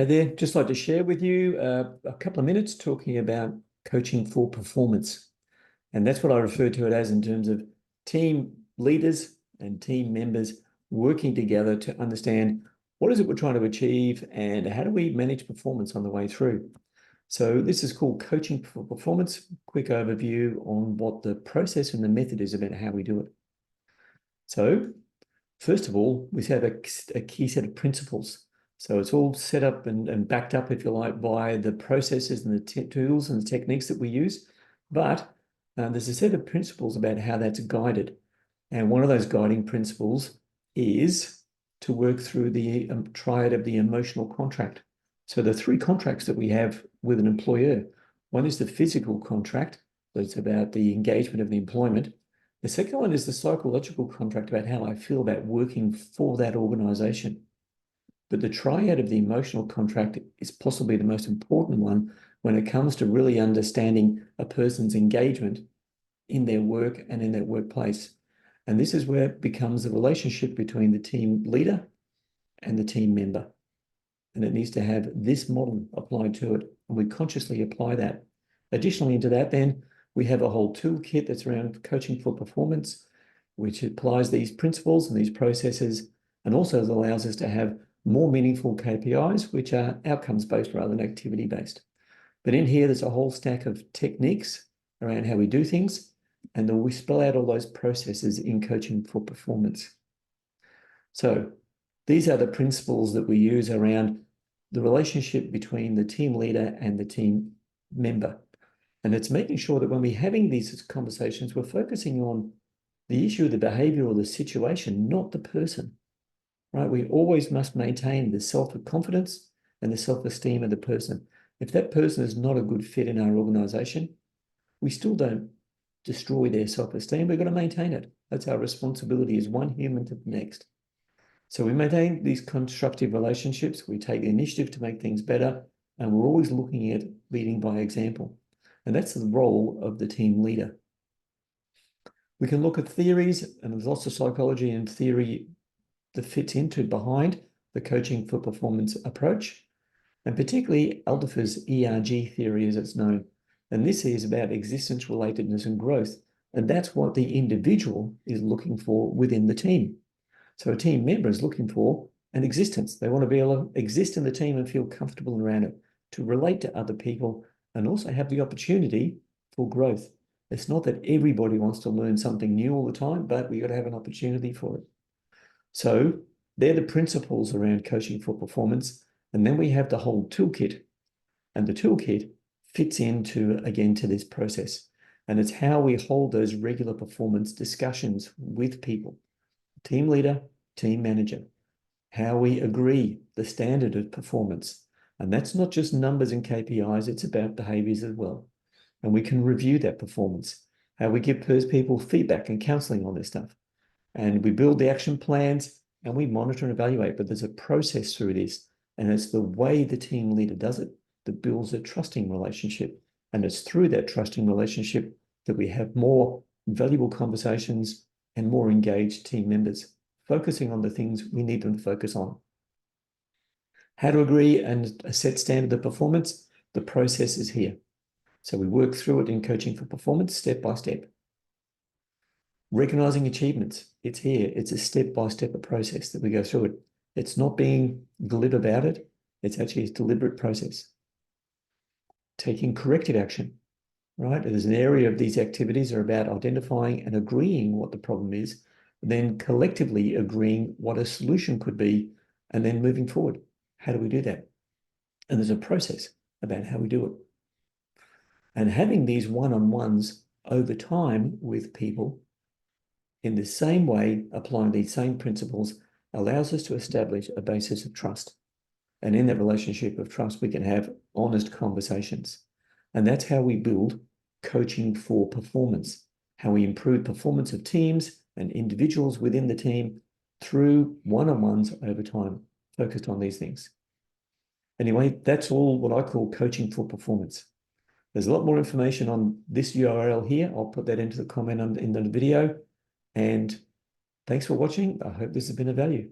Hi there, just like to share with you a couple of minutes talking about coaching for performance. And that's what I refer to it as in terms of team leaders and team members working together to understand what is it we're trying to achieve and how do we manage performance on the way through. So this is called coaching for performance. Quick overview on what the process and the method is about how we do it. So first of all, we have a key set of principles. So it's all set up and backed up, if you like, by the processes and the tools and the techniques that we use. But there's a set of principles about how that's guided. And one of those guiding principles is to work through the triad of the emotional contract. So the three contracts that we have with an employer. One is the physical contract, that's about the engagement of the employment. The second one is the psychological contract about how I feel about working for that organization. But the triad of the emotional contract is possibly the most important one when it comes to really understanding a person's engagement in their work and in their workplace. And this is where it becomes the relationship between the team leader and the team member. And it needs to have this model applied to it. And we consciously apply that. Additionally, into that, then we have a whole toolkit that's around coaching for performance, which applies these principles and these processes, and also allows us to have more meaningful KPIs, which are outcomes-based rather than activity-based. But in here, there's a whole stack of techniques around how we do things, and then we spell out all those processes in coaching for performance. So these are the principles that we use around the relationship between the team leader and the team member. And it's making sure that when we're having these conversations, we're focusing on the issue of the behavior or the situation, not the person. Right? We always must maintain the self-confidence and the self-esteem of the person. If that person is not a good fit in our organization, we still don't destroy their self-esteem. We've got to maintain it. That's our responsibility as one human to the next. So we maintain these constructive relationships. We take the initiative to make things better, and we're always looking at leading by example. And that's the role of the team leader. We can look at theories, and there's lots of psychology and theory that fits into behind the coaching for performance approach, and particularly Alderfer's ERG theory, as it's known. And this is about existence, relatedness, and growth. And that's what the individual is looking for within the team. So a team member is looking for an existence. They want to be able to exist in the team and feel comfortable around it, to relate to other people, and also have the opportunity for growth. It's not that everybody wants to learn something new all the time, but we got to have an opportunity for it. So they're the principles around coaching for performance. And then we have the whole toolkit. And the toolkit fits into, again, to this process. And it's how we hold those regular performance discussions with people. Team leader, team manager. How we agree the standard of performance. And that's not just numbers and KPIs, it's about behaviors as well. And we can review that performance. How we give people feedback and counseling on this stuff. And we build the action plans and we monitor and evaluate, but there's a process through this. And it's the way the team leader does it that builds a trusting relationship. And it's through that trusting relationship that we have more valuable conversations and more engaged team members, focusing on the things we need them to focus on. How to agree and set standard of performance, the process is here. So we work through it in coaching for performance, step by step. Recognizing achievements, it's here. It's a step-by-step process that we go through it. It's not being glib about it. It's actually a deliberate process. Taking corrective action, right? There's an area of these activities are about identifying and agreeing what the problem is, then collectively agreeing what a solution could be, and then moving forward. How do we do that? And there's a process about how we do it. And having these one-on-ones over time with people in the same way, applying these same principles allows us to establish a basis of trust. And in that relationship of trust, we can have honest conversations. And that's how we build coaching for performance, how we improve performance of teams and individuals within the team through one-on-ones over time, focused on these things. Anyway, that's all what I call coaching for performance. There's a lot more information on this URL here. I'll put that into the comment in the video. And thanks for watching. I hope this has been of value.